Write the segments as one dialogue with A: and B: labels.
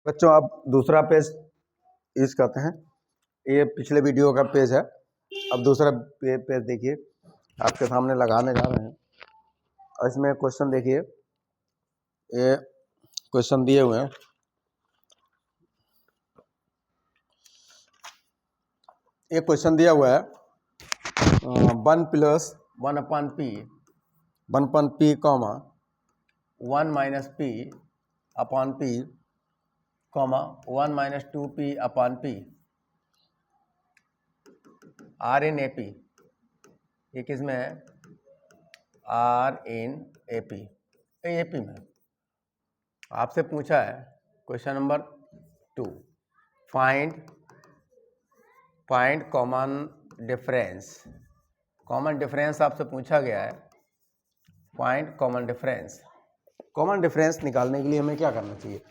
A: बच्चों आप दूसरा पेज यूज करते हैं, ये पिछले वीडियो का पेज है। अब दूसरा पेज देखिए, आपके सामने लगाने जा रहे हैं और इसमें क्वेश्चन देखिए, ये क्वेश्चन दिए हुए हैं। ये क्वेश्चन दिया हुआ है 1 + 1/p 1/p comma 1 - p/p comma 1 - 2p/p r in AP। ये किस में है? R in AP। AP में आपसे पूछा है question number 2, find common difference. Common difference आपसे पूछा गया है, find common difference. Common difference निकालने के लिए हमें क्या करना चाहिए?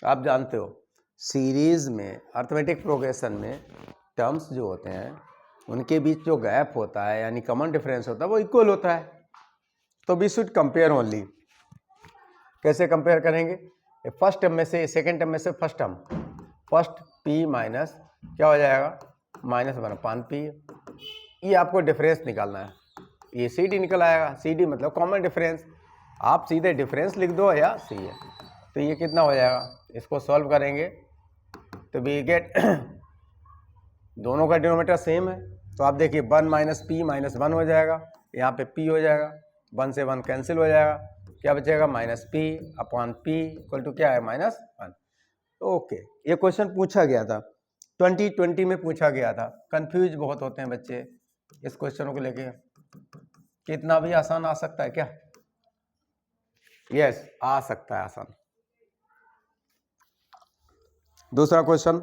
A: आप जानते हो सीरीज में, अर्थमेटिक प्रोग्रेशन में टर्म्स जो होते हैं उनके बीच जो गैप होता है यानी कॉमन डिफरेंस होता है वो इक्वल होता है। तो वी शुड कंपेयर ओनली। कैसे कंपेयर करेंगे? फर्स्ट टर्म में से सेकेंड टर्म में से first term, first p minus क्या हो जाएगा -1/p। ये आपको डिफरेंस निकालना है, ये CD निकल आएगा। CD मतलब कॉमन डिफरेंस। आप सीधे डिफरेंस लिख दो या सी है, तो ये कितना हो जाएगा? इसको सॉल्व करेंगे तो वी गेट दोनों का डिनोमिनेटर सेम है, तो आप देखिए 1 - p - 1 हो जाएगा, यहाँ पे p हो जाएगा, 1 से 1 कैंसिल हो जाएगा, क्या बचेगा -p/p इक्वल टू क्या है -1। ओके, ये क्वेश्चन पूछा गया था 2020 में पूछा गया था। कंफ्यूज बहुत होते हैं बच्चे इस क्वेश्चनों को लेके। कितना भी आसान आ सकता है क्या? यस, आ सकता है आसान। दूसरा क्वेश्चन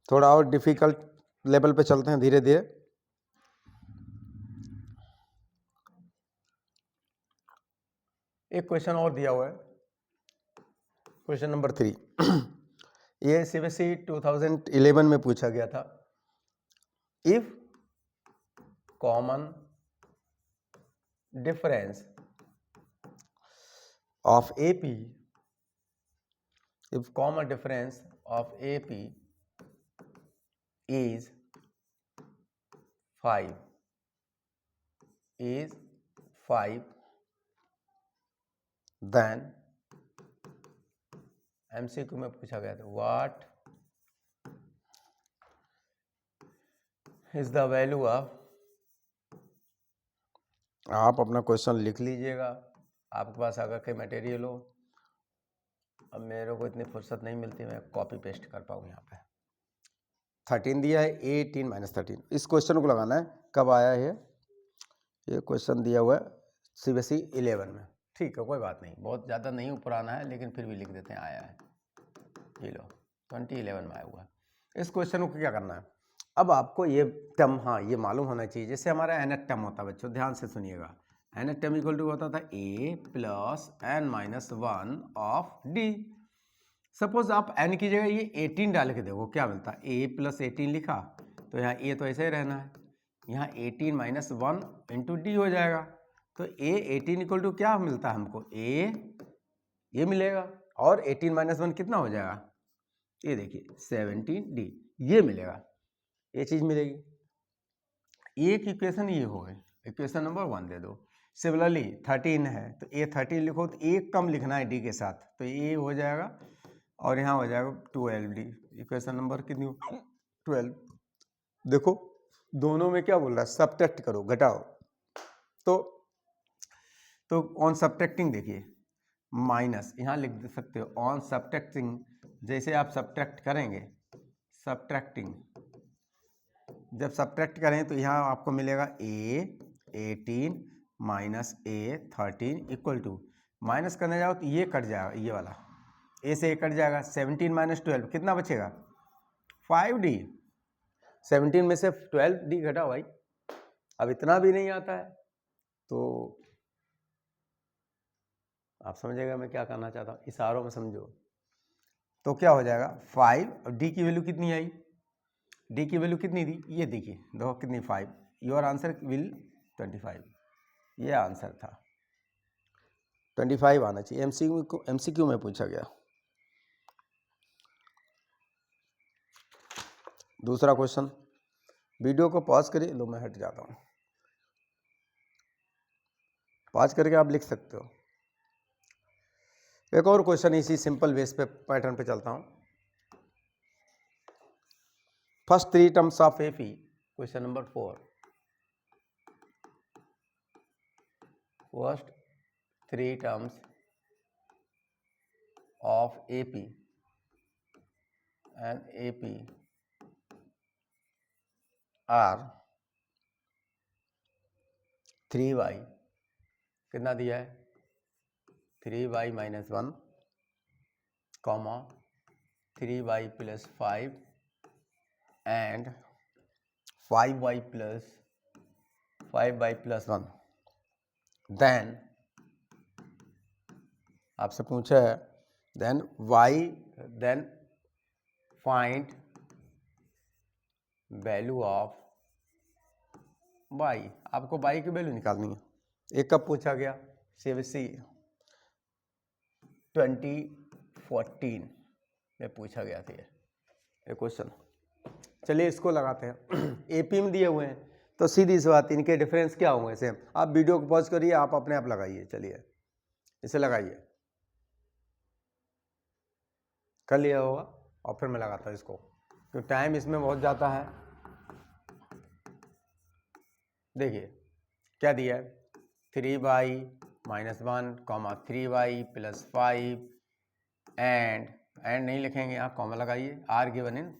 A: थोड़ा और डिफिकल्ट लेवल पे चलते हैं धीरे धीरे। एक क्वेश्चन और दिया हुआ है, क्वेश्चन नंबर 3। ये CBSE 2011 में पूछा गया था। If common difference of AP, if common difference of AP is 5, then MCQ में पूछा गया था what is the value of। आप अपना क्वेश्चन लिख लीजिएगा, आपके पास अगर के मटेरियल हो। अब मेरे को इतनी फुर्सत नहीं मिलती मैं कॉपी पेस्ट कर पाऊँ। यहाँ पे 13 दिया है, 18 - 13। इस क्वेश्चन को लगाना है। कब आया है ये क्वेश्चन? दिया हुआ है CBSE 11 में। ठीक है, कोई बात नहीं, बहुत ज़्यादा नहीं पुराना है, लेकिन फिर भी लिख देते हैं आया है। ये लो 2011 में आया हुआ है। इस क्वेश्चन को क्या करना है? अब आपको ये टर्म, हाँ, ये मालूम होना चाहिए। जैसे हमारा nth टर्म होता है बच्चों, ध्यान से सुनिएगा। nth टर्म इक्वल टू होता था a + n - 1 of d। Suppose आप n की जगह ये 18 डाल के देखो क्या मिलता है। a + 18 लिखा तो यहाँ a तो ऐसे ही रहना है, यहाँ 18 - 1 इंटू d हो जाएगा। तो a 18 इक्वल टू क्या मिलता है हमको? a ये मिलेगा, और 18 - 1 कितना हो जाएगा? ये देखिए 17d, ये मिलेगा, ये चीज़ मिलेगी। एक इक्वेशन ये हो गई, इक्वेशन नंबर 1 दे दो। सिमिलरली 13 है तो a 13 लिखो, तो एक कम लिखना है d के साथ, तो ये हो जाएगा, और यहाँ हो जाएगा 12d। इक्वेशन नंबर कितनी हो? 12। देखो दोनों में क्या बोल रहा है? सब्ट्रैक्ट करो, घटाओ। तो ऑन सब्ट्रैक्टिंग देखिए माइनस यहाँ लिख सकते हो ऑन सब्ट्रैक्टिंग। जैसे आप सब्ट्रैक्ट करेंगे, सब्ट्रैक्टिंग जब सब्ट्रैक्ट करें तो यहाँ आपको मिलेगा a 18 minus a 13 equal to, minus करने जाओ तो ये कट जाएगा, ये वाला a से ये कट जाएगा। 17 - 12 कितना बचेगा? 5d। 17 में से 12d घटाओ भाई। अब इतना भी नहीं आता है तो आप समझेगा मैं क्या करना चाहता हूँ, इशारों में समझो। तो क्या हो जाएगा 5, और d की वैल्यू कितनी आई? d की वैल्यू कितनी थी? ये देखिए देखो कितनी, 5। Your answer will 25। ये आंसर था, 25 आना चाहिए। MCQ में पूछा गया। दूसरा क्वेश्चन, वीडियो को पॉज करिए, लो मैं हट जाता हूँ, पॉज करके आप लिख सकते हो। एक और क्वेश्चन इसी सिंपल बेस पे पैटर्न पे चलता हूँ। First 3 terms of AP, question number 4, first 3 terms of AP and AP are 3y, कितना दिया है 3y minus 1, comma 3y plus 5 and 5y plus 1। Then आपसे पूछा है then find value of y, आपको y की वैल्यू निकालनी है। एक कब पूछा गया, CBSE 2014 में पूछा गया था ये क्वेश्चन। चलिए इसको लगाते हैं। एपी में दिए हुए हैं तो सीधी सी बात, इनके डिफरेंस क्या होंगे सेम। आप वीडियो को पॉज करिए, आप अपने आप लगाइए। चलिए इसे लगाइए, कर लिया होगा, और फिर मैं लगाता हूँ इसको, क्योंकि टाइम इसमें बहुत जाता है। देखिए क्या दिया है 3y minus 1, 3y plus 5 and नहीं लिखेंगे, आप कॉमा लगाइए, are given in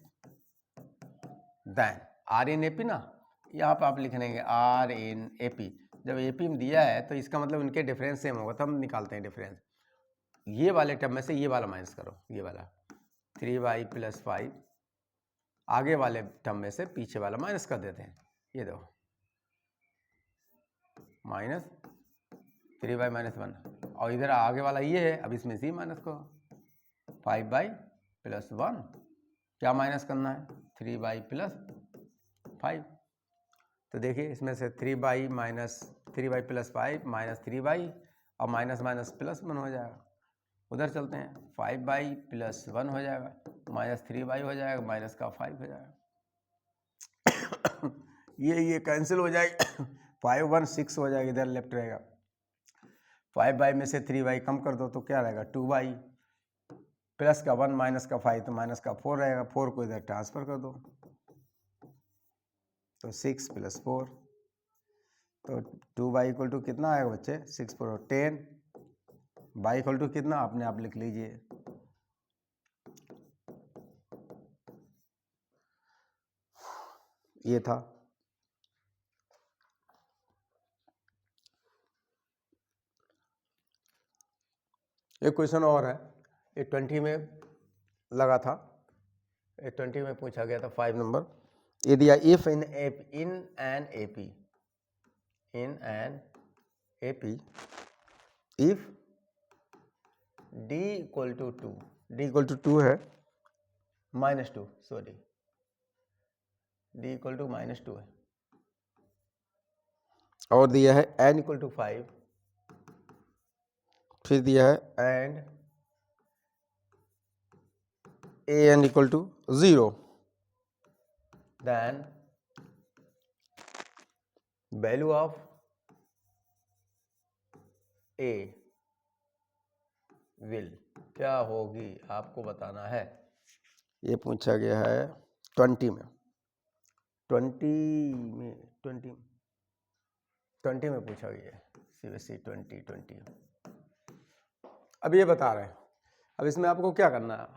A: then, are in AP ना, यहाँ पर आप लिख देंगे आर इन एपी। जब एपी में दिया है तो इसका मतलब उनके डिफरेंस सेम होगा, तब हम निकालते हैं डिफरेंस। ये वाले टर्म में से ये वाला माइनस करो, ये वाला 3y plus 5, आगे वाले टर्म में से पीछे वाला माइनस कर देते हैं। ये दो माइनस 3y minus 1, और इधर आगे वाला ये है, अब इसमें से माइनस करो 5y plus 1, क्या माइनस करना है 3y plus 5। तो देखिए इसमें से 3y plus 5 माइनस 3y, और माइनस माइनस प्लस 1 हो जाएगा। उधर चलते हैं, 5y plus 1 हो जाएगा, माइनस 3y हो जाएगा, माइनस का 5 हो जाएगा। ये कैंसिल हो जाएगा, 5 1 6 हो जाएगा, इधर लेफ्ट रहेगा। 5y में से 3y कम कर दो तो क्या रहेगा 2y, प्लस का 1 माइनस का 5 तो माइनस का 4 रहेगा, 4 को इधर ट्रांसफर कर दो तो 6 plus 4, तो 2y इक्वल टू कितना आएगा बच्चे 6 4 10, y इक्वल टू कितना अपने आप लिख लीजिए, ये था। एक क्वेश्चन और है, ये 20 में लगा था, ये 20 में पूछा गया था 5 नंबर। ये दिया if in an AP if d equal to 2, d equal to 2 है -2, सॉरी d इक्वल टू -2 है, और दिया है n इक्वल टू 5, फिर दिया है and an equal to 0, then value of a will क्या होगी आपको बताना है। ये पूछा गया है 20 में पूछा गया है, CBSE 2020। अब ये बता रहे हैं, अब इसमें आपको क्या करना है,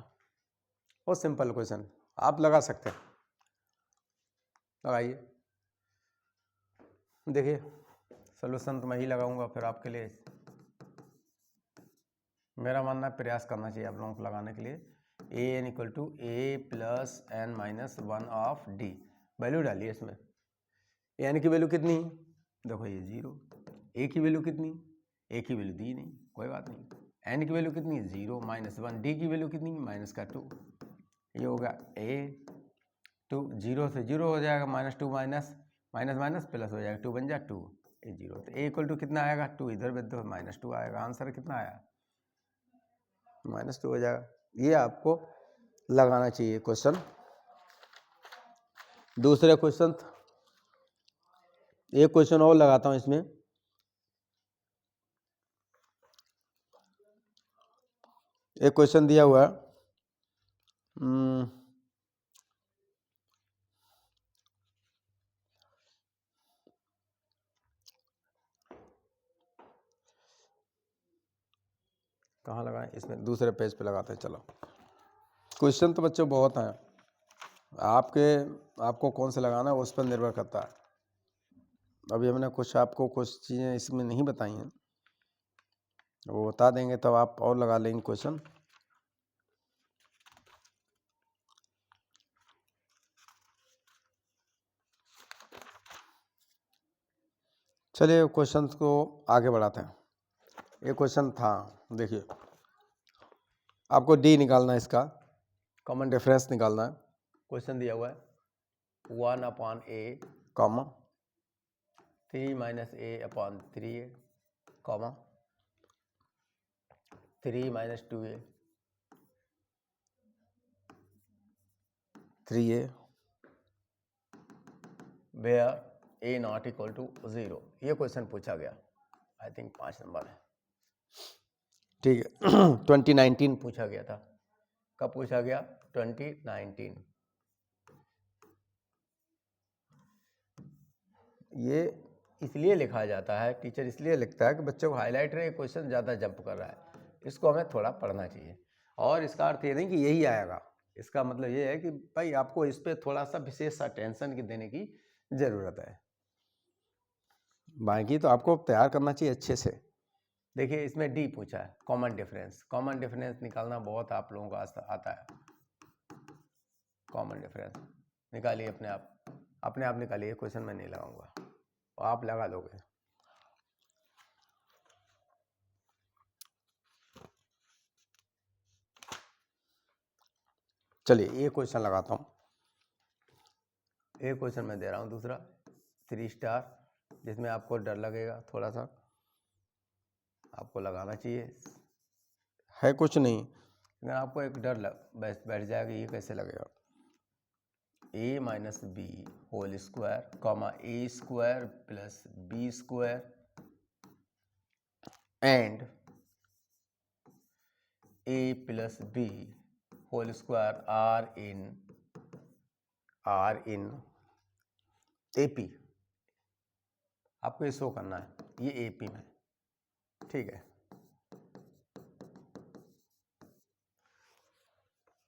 A: बहुत सिंपल क्वेश्चन, आप लगा सकते हैं, लगाइए। देखिए सोल्यूशन तो मैं ही लगाऊंगा, फिर आपके लिए मेरा मानना है प्रयास करना चाहिए आप लोगों को लगाने के लिए। an equal to a plus n minus 1 of d, value डालिए इसमें। n की वैल्यू कितनी, देखो ये 0, a की वैल्यू कितनी, a की वैल्यू दी नहीं, कोई बात नहीं। n की वैल्यू कितनी 0 माइनस 1, d की वैल्यू कितनी माइनस का 2, ये होगा a 2, 0 से 0 हो जाएगा, -2 माइनस माइनस माइनस प्लस हो जाएगा, 2 बन जाए 2, ये 0, तो a इक्वल टू कितना आएगा 2, इधर भी दो -2 आएगा, आंसर कितना आया -2 हो जाएगा। ये आपको लगाना चाहिए क्वेश्चन, दूसरे क्वेश्चन, एक क्वेश्चन और लगाता हूँ इसमें। एक क्वेश्चन दिया हुआ है, कहाँ लगाएं, इसमें दूसरे पेज पे लगाते हैं। चलो, क्वेश्चन तो बच्चों बहुत हैं, आपको कौन से लगाना है उस पर निर्भर करता है। अभी हमने आपको कुछ चीज़ें इसमें नहीं बताई हैं, वो बता देंगे तब आप और लगा लेंगे क्वेश्चन। चलिए क्वेश्चन को आगे बढ़ाते हैं। एक क्वेश्चन था, देखिए आपको डी निकालना है, इसका कॉमन डिफरेंस निकालना है। क्वेश्चन दिया हुआ है 1/a, 3 - a/3a, 3 - 2a, 3a, where a not equal to 0। ये क्वेश्चन पूछा गया, आई थिंक 5 नंबर है, ठीक है। 2019 पूछा गया था। कब पूछा गया? 2019। ये इसलिए लिखा जाता है, टीचर इसलिए लिखता है कि बच्चों को हाईलाइट रहे, क्वेश्चन ज़्यादा जंप कर रहा है, इसको हमें थोड़ा पढ़ना चाहिए। और इसका अर्थ ये नहीं कि यही आएगा, इसका मतलब ये है कि भाई आपको इस पर थोड़ा सा विशेष अटेंशन देने की ज़रूरत है। बाकी तो आपको तैयार करना चाहिए अच्छे से। देखिए इसमें डी पूछा है, कॉमन डिफरेंस। कॉमन डिफरेंस निकालना बहुत आप लोगों को आता है। कॉमन डिफरेंस निकालिए अपने आप निकालिए, क्वेश्चन मैं नहीं लगाऊंगा, आप लगा लोगे। चलिए ये क्वेश्चन लगाता हूँ, एक क्वेश्चन मैं दे रहा हूँ दूसरा 3 स्टार, जिसमें आपको डर लगेगा, थोड़ा सा आपको लगाना चाहिए, है कुछ नहीं, लेकिन आपको एक डर बैठ जाएगा, ये कैसे लगेगा। a - b whole square comma a square plus b square and a plus b whole square are in AP। आपको ये शो करना है, ये AP में, ठीक है।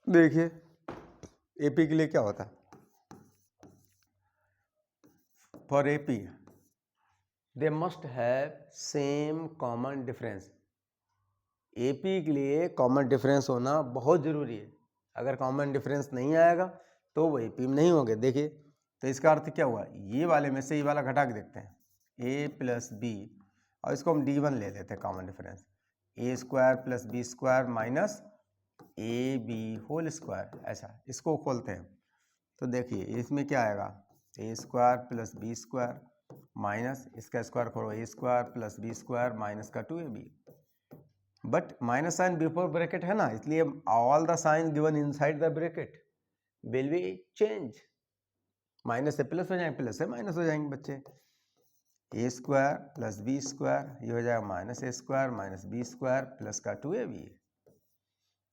A: देखिए AP के लिए क्या होता है, for AP they must have same common difference. AP के लिए कॉमन डिफरेंस होना बहुत ज़रूरी है। अगर कॉमन डिफरेंस नहीं आएगा तो वो AP में नहीं होंगे। देखिए तो इसका अर्थ क्या हुआ, ये वाले में से ये वाला घटा के देखते हैं, a प्लस b, और इसको हम D1 ले लेते हैं common difference, a square plus b square minus AB whole square, ऐसा इसको खोलते हैं। तो देखिए इसमें क्या आएगा, a square plus b square minus इसका स्क्वायर करो a square plus b square minus का 2ab, but minus sign before bracket है ना, इसलिए all the sign given inside the bracket will be change. Minus से प्लस हो जाएंगे, plus से माइनस हो जाएंगे बच्चे। A square plus b square, ये हो जाएगा minus a square minus b square plus का 2ab।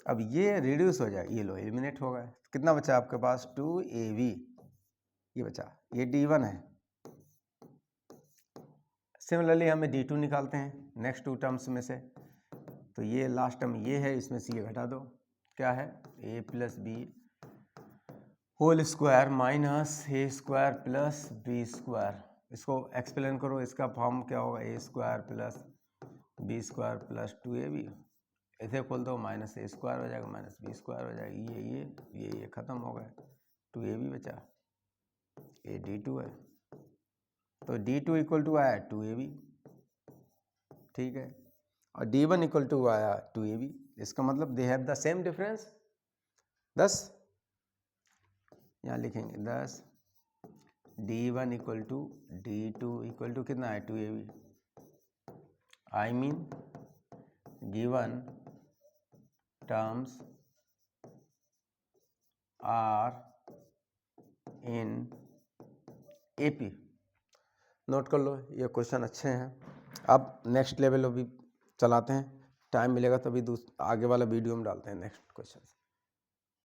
A: अब ये रिड्यूस हो जाएगा, ये लो एलिमिनेट हो गया, कितना बचा आपके पास 2ab, ये बचा, ये D1 है। सिमिलरली हमें D2 निकालते हैं नेक्स्ट 2 टर्म्स में से, तो ये लास्ट टर्म ये है, इसमें से ये घटा दो, क्या है a plus b whole square minus a square plus b square. इसको एक्सप्लेन करो, इसका फॉर्म क्या होगा, a square plus b square plus 2ab, इसे खोल दो, माइनस ए स्क्वायर हो जाएगा माइनस बी स्क्वायर हो जाएगा, ये खत्म हो गया, 2ab बचा, ये D2 है, तो D2 इक्वल टू आया 2ab, ठीक है, और D1 इक्वल टू आया 2ab। इसका मतलब they have the same difference. 10 यहाँ लिखेंगे, 10 D1 equal to D2 equal to कितना है 2ab। I mean given terms are in AP note कर लो, ये क्वेश्चन अच्छे हैं। अब नेक्स्ट लेवल अभी चलाते हैं, टाइम मिलेगा तभी आगे वाला वीडियो में डालते हैं नेक्स्ट क्वेश्चन।